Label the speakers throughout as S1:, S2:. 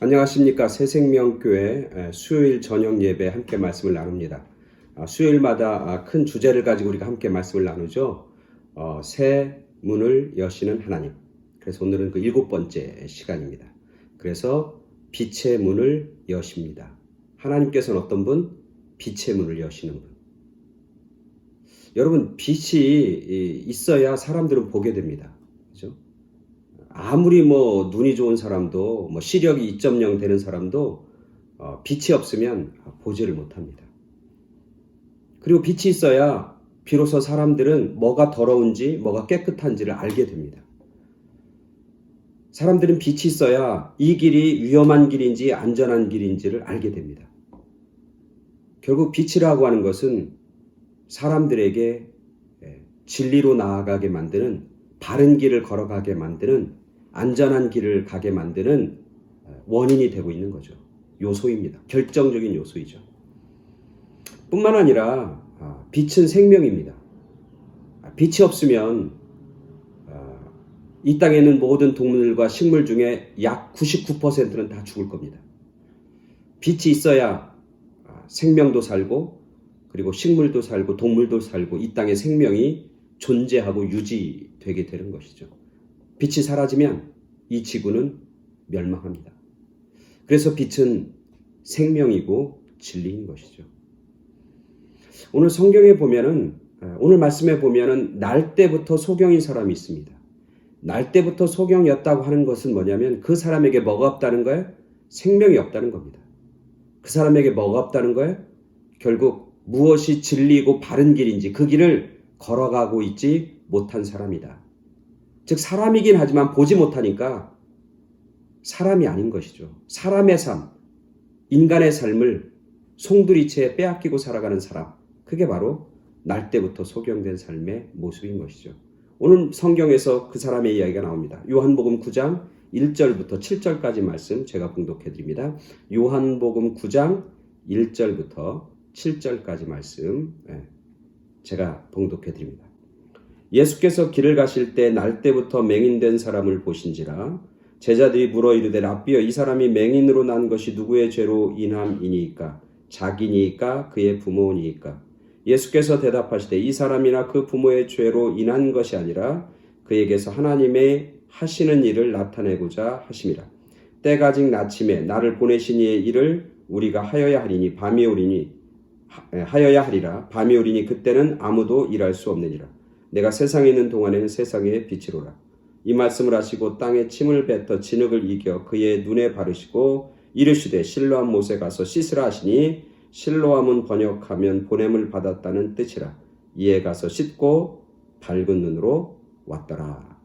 S1: 안녕하십니까. 새생명교회 수요일 저녁 예배 함께 말씀을 나눕니다. 수요일마다 큰 주제를 가지고 우리가 함께 말씀을 나누죠. 새 문을 여시는 하나님. 그래서 오늘은 그 7번째 시간입니다. 그래서 빛의 문을 여십니다. 하나님께서는 어떤 분? 빛의 문을 여시는 분. 여러분, 빛이 있어야 사람들은 보게 됩니다. 그죠? 아무리 눈이 좋은 사람도 시력이 2.0 되는 사람도 빛이 없으면 보지를 못합니다. 그리고 빛이 있어야 비로소 사람들은 뭐가 더러운지 뭐가 깨끗한지를 알게 됩니다. 사람들은 빛이 있어야 이 길이 위험한 길인지 안전한 길인지를 알게 됩니다. 결국 빛이라고 하는 것은 사람들에게 진리로 나아가게 만드는, 바른 길을 걸어가게 만드는, 안전한 길을 가게 만드는 원인이 되고 있는 거죠. 요소입니다. 결정적인 요소이죠. 뿐만 아니라 빛은 생명입니다. 빛이 없으면 이 땅에 있는 모든 동물과 식물 중에 약 99%는 다 죽을 겁니다. 빛이 있어야 생명도 살고, 그리고 식물도 살고 동물도 살고 이 땅에 생명이 존재하고 유지되게 되는 것이죠. 빛이 사라지면 이 지구는 멸망합니다. 그래서 빛은 생명이고 진리인 것이죠. 오늘 성경에 보면은, 오늘 말씀에 보면은 날 때부터 소경인 사람이 있습니다. 날 때부터 소경이었다고 하는 것은 뭐냐면 그 사람에게 뭐가 없다는 거예요? 생명이 없다는 겁니다. 그 사람에게 뭐가 없다는 거예요? 결국 무엇이 진리이고 바른 길인지 그 길을 걸어가고 있지 못한 사람이다. 즉 사람이긴 하지만 보지 못하니까 사람이 아닌 것이죠. 사람의 삶, 인간의 삶을 송두리째 빼앗기고 살아가는 사람, 그게 바로 날 때부터 소경된 삶의 모습인 것이죠. 오늘 성경에서 그 사람의 이야기가 나옵니다. 요한복음 9장 1절부터 7절까지 말씀 제가 봉독해 드립니다. 요한복음 9장 1절부터 7절까지 말씀 제가 봉독해 드립니다. 예수께서 길을 가실 때 날 때부터 맹인된 사람을 보신지라. 제자들이 물어 이르되 라삐여, 이 사람이 맹인으로 난 것이 누구의 죄로 인함이니이까? 자기니이까 그의 부모니이까? 예수께서 대답하시되 이 사람이나 그 부모의 죄로 인한 것이 아니라 그에게서 하나님의 하시는 일을 나타내고자 하심이라. 때가 아직 낮침에 나를 보내신 이의 일을 우리가 하여야 하리니 하여야 하리라. 밤이 오리니 그때는 아무도 일할 수 없느니라. 내가 세상에 있는 동안에는 세상의 빛이로라. 이 말씀을 하시고 땅에 침을 뱉어 진흙을 이겨 그의 눈에 바르시고 이르시되 실로암 못에 가서 씻으라 하시니, 실로암은 번역하면 보냄을 받았다는 뜻이라. 이에 가서 씻고 밝은 눈으로 왔더라.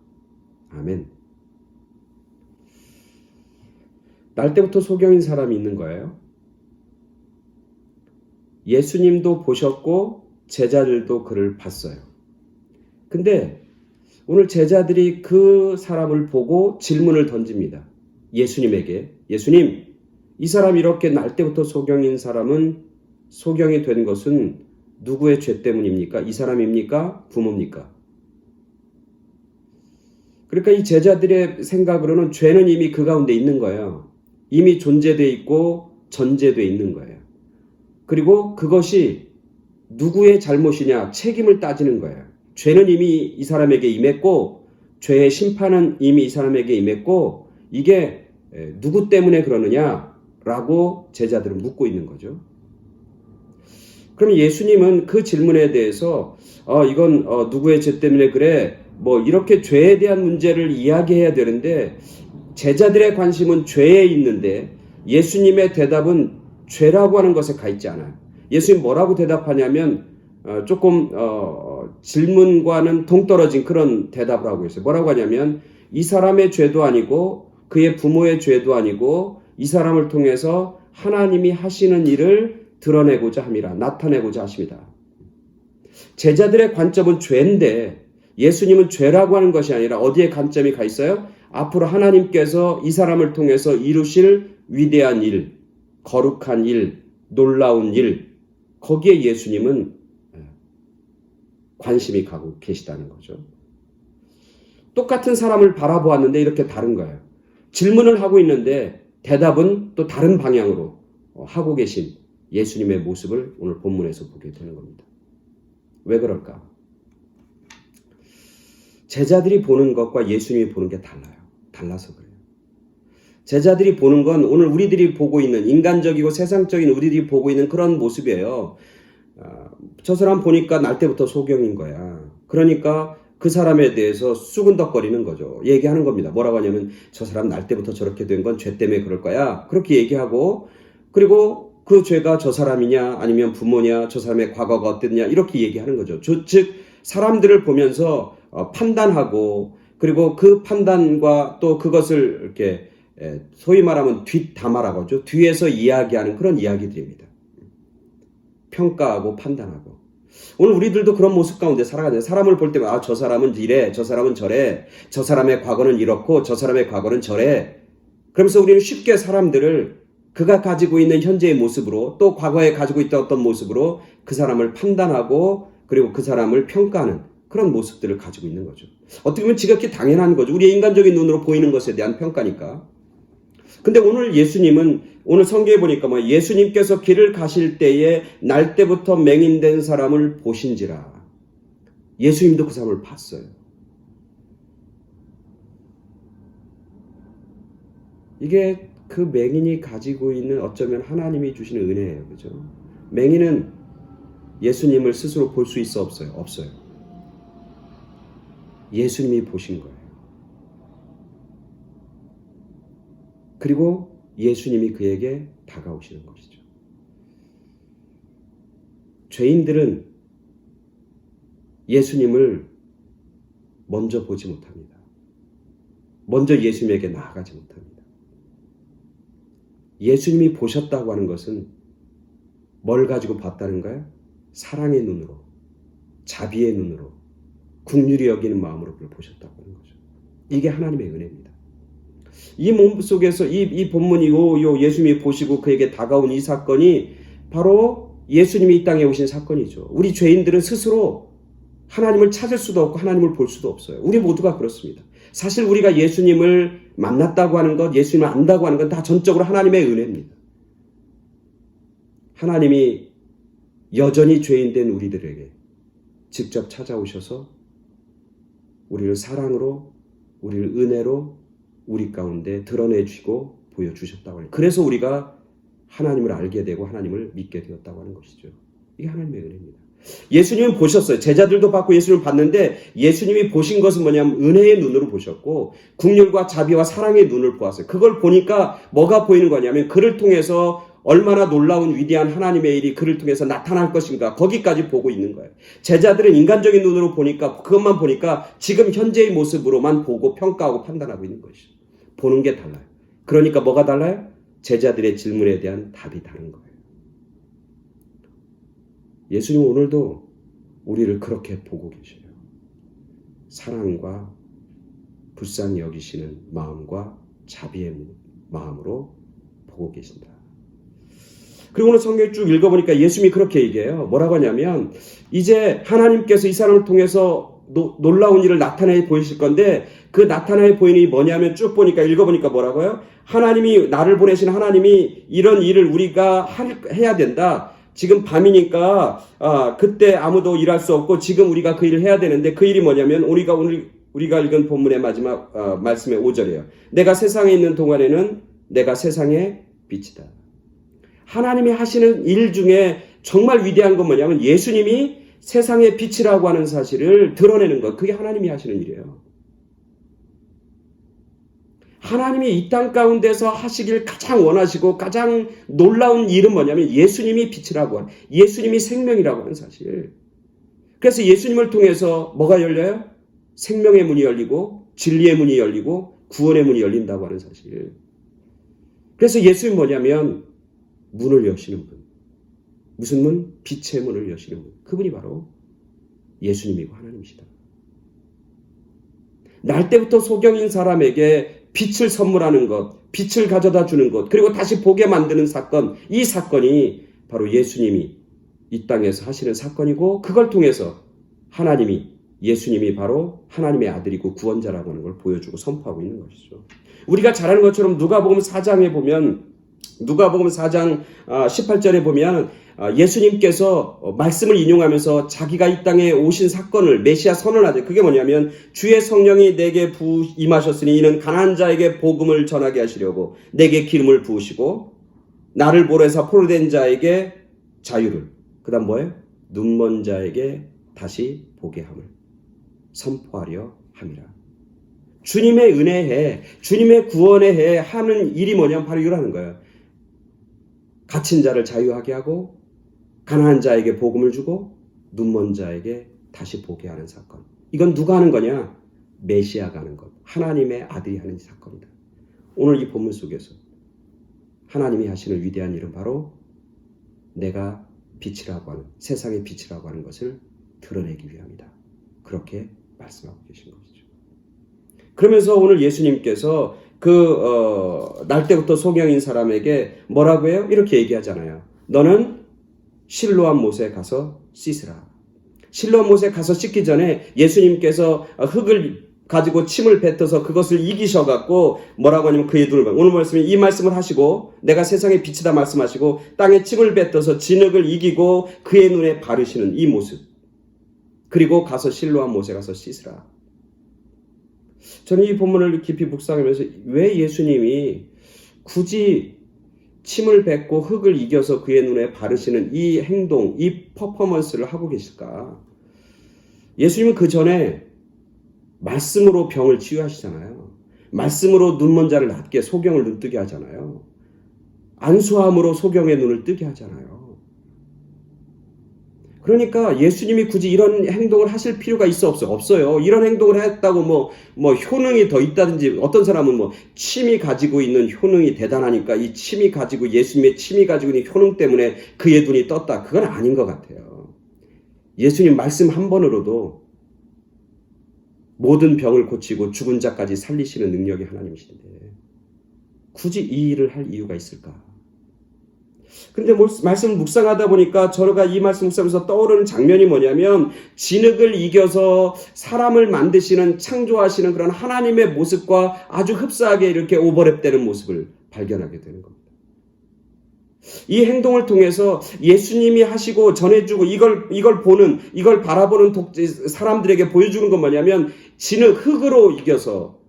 S1: 아멘. 날 때부터 소경인 사람이 있는 거예요. 예수님도 보셨고 제자들도 그를 봤어요. 근데 오늘 제자들이 그 사람을 보고 질문을 던집니다. 예수님에게. 예수님, 이 사람 이렇게 날 때부터 소경인 사람은 소경이 된 것은 누구의 죄 때문입니까? 이 사람입니까? 부모입니까? 그러니까 이 제자들의 생각으로는 죄는 이미 그 가운데 있는 거예요. 이미 존재되어 있고 전제되어 있는 거예요. 그리고 그것이 누구의 잘못이냐, 책임을 따지는 거예요. 죄는 이미 이 사람에게 임했고 죄의 심판은 이미 이 사람에게 임했고 이게 누구 때문에 그러느냐라고 제자들은 묻고 있는 거죠. 그럼 예수님은 그 질문에 대해서 이건 누구의 죄 때문에 그래? 이렇게 죄에 대한 문제를 이야기해야 되는데 제자들의 관심은 죄에 있는데 예수님의 대답은 죄라고 하는 것에 가 있지 않아요. 예수님 뭐라고 대답하냐면 조금 질문과는 동떨어진 그런 대답을 하고 있어요. 뭐라고 하냐면 이 사람의 죄도 아니고 그의 부모의 죄도 아니고 이 사람을 통해서 하나님이 하시는 일을 드러내고자 함이라, 나타내고자 하십니다. 제자들의 관점은 죄인데 예수님은 죄라고 하는 것이 아니라 어디에 관점이 가 있어요? 앞으로 하나님께서 이 사람을 통해서 이루실 위대한 일, 거룩한 일, 놀라운 일, 거기에 예수님은 관심이 가고 계시다는 거죠. 똑같은 사람을 바라보았는데 이렇게 다른 거예요. 질문을 하고 있는데 대답은 또 다른 방향으로 하고 계신 예수님의 모습을 오늘 본문에서 보게 되는 겁니다. 왜 그럴까? 제자들이 보는 것과 예수님이 보는 게 달라요. 달라서 그래요. 제자들이 보는 건 오늘 우리들이 보고 있는 인간적이고 세상적인 우리들이 보고 있는 그런 모습이에요. 저 사람 보니까 날 때부터 소경인 거야. 그러니까 그 사람에 대해서 수근덕거리는 거죠. 얘기하는 겁니다. 뭐라고 하냐면 저 사람 날 때부터 저렇게 된 건 죄 때문에 그럴 거야. 그렇게 얘기하고 그리고 그 죄가 저 사람이냐 아니면 부모냐 저 사람의 과거가 어땠냐 이렇게 얘기하는 거죠. 즉 사람들을 보면서 판단하고 그리고 그 판단과 또 그것을 이렇게 소위 말하면 뒷담화라고 하죠. 뒤에서 이야기하는 그런 이야기들입니다. 평가하고 판단하고. 오늘 우리들도 그런 모습 가운데 살아가는 사람을 볼 때마다 저 사람은 이래, 저 사람은 저래, 저 사람의 과거는 이렇고 저 사람의 과거는 저래. 그러면서 우리는 쉽게 사람들을 그가 가지고 있는 현재의 모습으로 또 과거에 가지고 있던 어떤 모습으로 그 사람을 판단하고 그리고 그 사람을 평가하는 그런 모습들을 가지고 있는 거죠. 어떻게 보면 지극히 당연한 거죠. 우리의 인간적인 눈으로 보이는 것에 대한 평가니까. 근데 오늘 예수님은 오늘 성경에 보니까 예수님께서 길을 가실 때에 날 때부터 맹인된 사람을 보신지라. 예수님도 그 사람을 봤어요. 이게 그 맹인이 가지고 있는 어쩌면 하나님이 주시는 은혜예요. 그죠? 맹인은 예수님을 스스로 볼 수 있어 없어요? 없어요. 예수님이 보신 거예요. 그리고 예수님이 그에게 다가오시는 것이죠. 죄인들은 예수님을 먼저 보지 못합니다. 먼저 예수님에게 나아가지 못합니다. 예수님이 보셨다고 하는 것은 뭘 가지고 봤다는 거예요? 사랑의 눈으로, 자비의 눈으로, 긍휼히 여기는 마음으로 그걸 보셨다고 하는 거죠. 이게 하나님의 은혜입니다. 이 몸 속에서 이 본문이 예수님이 보시고 그에게 다가온 이 사건이 바로 예수님이 이 땅에 오신 사건이죠. 우리 죄인들은 스스로 하나님을 찾을 수도 없고 하나님을 볼 수도 없어요. 우리 모두가 그렇습니다. 사실 우리가 예수님을 만났다고 하는 것, 예수님을 안다고 하는 건 다 전적으로 하나님의 은혜입니다. 하나님이 여전히 죄인된 우리들에게 직접 찾아오셔서 우리를 사랑으로, 우리를 은혜로 우리 가운데 드러내주시고 보여주셨다고 해요. 그래서 우리가 하나님을 알게 되고 하나님을 믿게 되었다고 하는 것이죠. 이게 하나님의 은혜입니다. 예수님은 보셨어요. 제자들도 봤고 예수님을 봤는데 예수님이 보신 것은 뭐냐면 은혜의 눈으로 보셨고 긍휼과 자비와 사랑의 눈을 보았어요. 그걸 보니까 뭐가 보이는 거냐면 그를 통해서 얼마나 놀라운 위대한 하나님의 일이 그를 통해서 나타날 것인가 거기까지 보고 있는 거예요. 제자들은 인간적인 눈으로 보니까 그것만 보니까 지금 현재의 모습으로만 보고 평가하고 판단하고 있는 것이죠. 보는 게 달라요. 그러니까 뭐가 달라요? 제자들의 질문에 대한 답이 다른 거예요. 예수님은 오늘도 우리를 그렇게 보고 계셔요. 사랑과 불쌍히 여기시는 마음과 자비의 마음으로 보고 계신다. 그리고 오늘 성경 쭉 읽어보니까 예수님이 그렇게 얘기해요. 뭐라고 하냐면 이제 하나님께서 이 사람을 통해서 놀라운 일을 나타내 보이실 건데 그 나타내 보이는 일이 뭐냐면 쭉 보니까 읽어보니까 뭐라고요? 하나님이 나를 보내신 하나님이 이런 일을 우리가 해야 된다. 지금 밤이니까 그때 아무도 일할 수 없고 지금 우리가 그 일을 해야 되는데 그 일이 뭐냐면 우리가 읽은 본문의 마지막 말씀의 5절이에요. 내가 세상에 있는 동안에는 내가 세상의 빛이다. 하나님이 하시는 일 중에 정말 위대한 건 뭐냐면 예수님이 세상의 빛이라고 하는 사실을 드러내는 것. 그게 하나님이 하시는 일이에요. 하나님이 이 땅 가운데서 하시길 가장 원하시고 가장 놀라운 일은 뭐냐면 예수님이 빛이라고 하는, 예수님이 생명이라고 하는 사실. 그래서 예수님을 통해서 뭐가 열려요? 생명의 문이 열리고 진리의 문이 열리고 구원의 문이 열린다고 하는 사실. 그래서 예수님이 뭐냐면 문을 여시는 분. 무슨 문? 빛의 문을 여시는 분. 그분이 바로 예수님이고 하나님이시다. 날 때부터 소경인 사람에게 빛을 선물하는 것, 빛을 가져다 주는 것, 그리고 다시 보게 만드는 사건, 이 사건이 바로 예수님이 이 땅에서 하시는 사건이고 그걸 통해서 하나님이 예수님이 바로 하나님의 아들이고 구원자라고 하는 걸 보여주고 선포하고 있는 것이죠. 우리가 잘 아는 것처럼 누가복음 4장에 보면 누가복음 4장 18절에 보면 예수님께서 말씀을 인용하면서 자기가 이 땅에 오신 사건을 메시아 선언하죠. 그게 뭐냐면 주의 성령이 내게 임하셨으니 이는 가난한 자에게 복음을 전하게 하시려고 내게 기름을 부으시고 나를 보내사 포로된 자에게 자유를 그 다음 뭐예요? 눈먼 자에게 다시 보게 함을 선포하려 함이라. 주님의 은혜에 주님의 구원의 해 하는 일이 뭐냐면 바로 이거라는 거예요. 갇힌 자를 자유하게 하고 가난한 자에게 복음을 주고 눈먼 자에게 다시 보게 하는 사건. 이건 누가 하는 거냐? 메시아가 하는 것. 하나님의 아들이 하는 사건이다. 오늘 이 본문 속에서 하나님이 하시는 위대한 일은 바로 내가 빛이라고 하는 세상의 빛이라고 하는 것을 드러내기 위함이다. 그렇게 말씀하고 계신 것이죠. 그러면서 오늘 예수님께서 날 때부터 소경인 사람에게 뭐라고 해요? 이렇게 얘기하잖아요. 너는 실로암 못에 가서 씻으라. 실로암 못에 가서 씻기 전에 예수님께서 흙을 가지고 침을 뱉어서 그것을 이기셔갖고 뭐라고 하냐면 그의 눈을 오늘 말씀에 이 말씀을 하시고 내가 세상의 빛이다 말씀하시고 땅에 침을 뱉어서 진흙을 이기고 그의 눈에 바르시는 이 모습. 그리고 가서 실로암 못에 가서 씻으라. 저는 이 본문을 깊이 묵상하면서 왜 예수님이 굳이 침을 뱉고 흙을 이겨서 그의 눈에 바르시는 이 행동, 이 퍼포먼스를 하고 계실까? 예수님은 그 전에 말씀으로 병을 치유하시잖아요. 말씀으로 눈먼 자를 낫게 소경을 눈뜨게 하잖아요. 안수함으로 소경의 눈을 뜨게 하잖아요. 그러니까 예수님이 굳이 이런 행동을 하실 필요가 있어 없어요? 없어요. 이런 행동을 했다고 뭐 효능이 더 있다든지 어떤 사람은 뭐 침이 가지고 있는 효능이 대단하니까 이 침이 가지고 예수님의 침이 가지고 있는 효능 때문에 그의 눈이 떴다. 그건 아닌 것 같아요. 예수님 말씀 한 번으로도 모든 병을 고치고 죽은 자까지 살리시는 능력이 하나님이신데 굳이 이 일을 할 이유가 있을까? 근데 말씀을 묵상하다 보니까 저가 이 말씀 묵상하면서 떠오르는 장면이 뭐냐면 진흙을 이겨서 사람을 만드시는 창조하시는 그런 하나님의 모습과 아주 흡사하게 이렇게 오버랩되는 모습을 발견하게 되는 겁니다. 이 행동을 통해서 예수님이 하시고 전해주고 이걸 보는 이걸 바라보는 사람들에게 보여주는 건 뭐냐면 진흙 흙으로 이겨서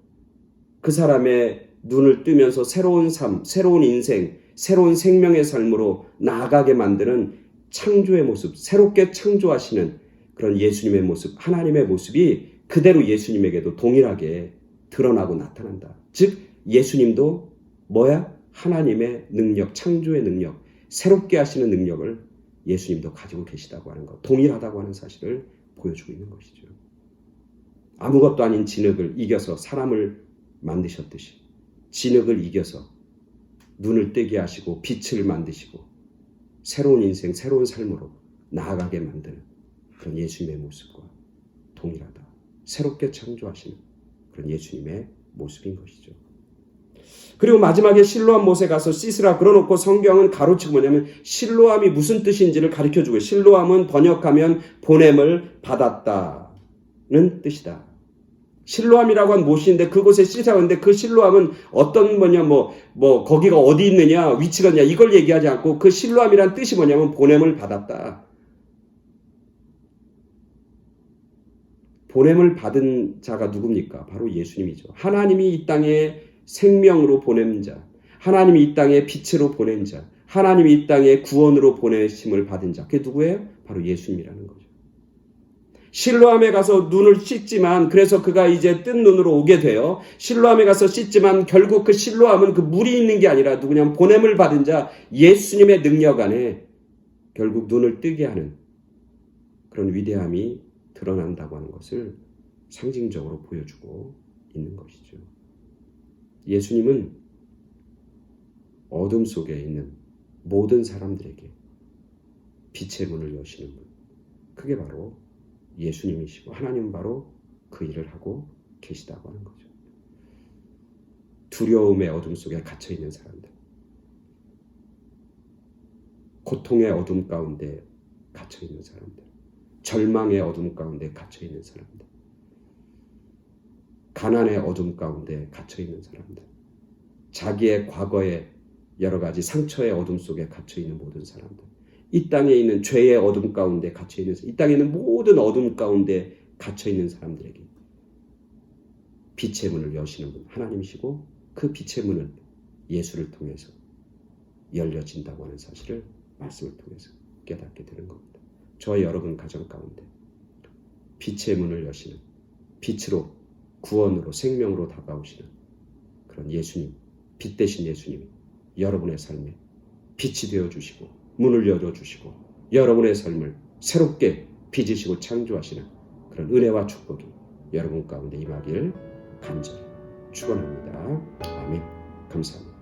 S1: 그 사람의 눈을 뜨면서 새로운 삶, 새로운 인생, 새로운 생명의 삶으로 나아가게 만드는 창조의 모습, 새롭게 창조하시는 그런 예수님의 모습, 하나님의 모습이 그대로 예수님에게도 동일하게 드러나고 나타난다. 즉 예수님도 뭐야? 하나님의 능력, 창조의 능력, 새롭게 하시는 능력을 예수님도 가지고 계시다고 하는 것, 동일하다고 하는 사실을 보여주고 있는 것이죠. 아무것도 아닌 진흙을 이겨서 사람을 만드셨듯이 진흙을 이겨서 눈을 뜨게 하시고 빛을 만드시고 새로운 인생, 새로운 삶으로 나아가게 만드는 그런 예수님의 모습과 동일하다. 새롭게 창조하시는 그런 예수님의 모습인 것이죠. 그리고 마지막에 실로암 못에 가서 씻으라 그러놓고 성경은 가로치고 뭐냐면 실로암이 무슨 뜻인지를 가르쳐주고 실로암은 번역하면 보냄을 받았다는 뜻이다. 실로암이라고 한 못인데 그곳에 씻으라는데 그 실로암은 어떤 뭐냐 거기가 어디 있느냐 위치가 있냐 이걸 얘기하지 않고 그 실로암이란 뜻이 뭐냐면 보냄을 받았다. 보냄을 받은 자가 누굽니까? 바로 예수님이죠. 하나님이 이 땅에 생명으로 보낸 자, 하나님이 이 땅에 빛으로 보낸 자, 하나님이 이 땅에 구원으로 보내심을 받은 자. 그게 누구예요? 바로 예수님이라는 거죠. 실로암에 가서 눈을 씻지만 그래서 그가 이제 뜬 눈으로 오게 돼요. 실로암에 가서 씻지만 결국 그 실로암은 그 물이 있는 게 아니라 누구냐면 보냄을 받은 자 예수님의 능력 안에 결국 눈을 뜨게 하는 그런 위대함이 드러난다고 하는 것을 상징적으로 보여주고 있는 것이죠. 예수님은 어둠 속에 있는 모든 사람들에게 빛의 문을 여시는 분. 그게 바로 예수님이시고 하나님은 바로 그 일을 하고 계시다고 하는 거죠. 두려움의 어둠 속에 갇혀있는 사람들, 고통의 어둠 가운데 갇혀있는 사람들, 절망의 어둠 가운데 갇혀 있는 사람들, 가난의 어둠 가운데 갇혀 있는 사람들, 자기의 과거의 여러 가지 상처의 어둠 속에 갇혀 있는 모든 사람들, 이 땅에 있는 죄의 어둠 가운데 갇혀 있는, 이 땅에 있는 모든 어둠 가운데 갇혀 있는 사람들에게 빛의 문을 여시는 분 하나님이시고, 그 빛의 문은 예수를 통해서 열려진다고 하는 사실을 말씀을 통해서 깨닫게 되는 겁니다. 저와 여러분 가정 가운데 빛의 문을 여시는, 빛으로, 구원으로, 생명으로 다가오시는 그런 예수님, 빛 대신 예수님이 여러분의 삶에 빛이 되어주시고 문을 열어주시고 여러분의 삶을 새롭게 빚으시고 창조하시는 그런 은혜와 축복이 여러분 가운데 임하기를 간절히 축원합니다. 아멘. 감사합니다.